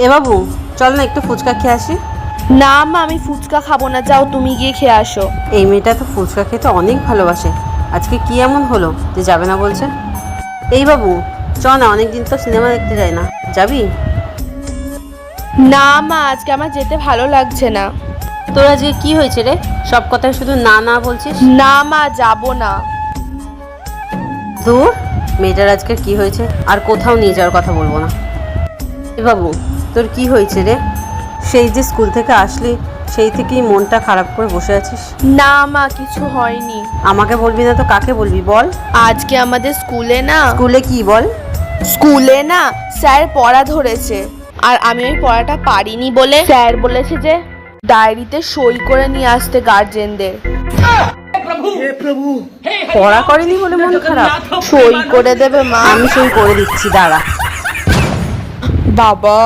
এ বাবু, চল না একটু ফুচকা খেয়ে আসি। না মা, আমি ফুচকা খাবো না, যাও তুমি গিয়ে খেয়ে আসো। এই মেয়েটা তো ফুচকা খেতে অনেক ভালোবাসে, আজকে কি এমন হলো যে যাবে না বলছে? এই বাবু, চ না, অনেকদিন তো সিনেমা দেখতে যাই না, যাবি? না মা, আজকে আমার যেতে ভালো লাগছে না। তোর আজকে কি হয়েছে রে? সব কথায় শুধু না না বলছিস। না মা, যাবো না। ধুর, মেয়েটার আজকে কি হয়েছে, আর কোথাও নিয়ে যাওয়ার কথা বলবো না। এ বাবু, তোর কি হয়েছে রে? সেই যে স্কুল থেকে আসলি, সেই থেকেই মনটা খারাপ করে বসে আছিস। না মা, কিছু হয়নি। আমাকে বলবি না তো কাকে বলবি বল? আজকে আমাদের স্কুলে না স্কুলে কি বল? স্যার পড়া ধরেছে, আর আমি ওই পড়াটা পারিনি বলে স্যার বলেছে যে ডায়েরিতে সই করে নিয়ে আসতে গার্জেনদের। পড়া করেনি বলে মন খারাপ? সই করে দেবে মা। আমি সই করে দিচ্ছি, দাঁড়া। বাবা।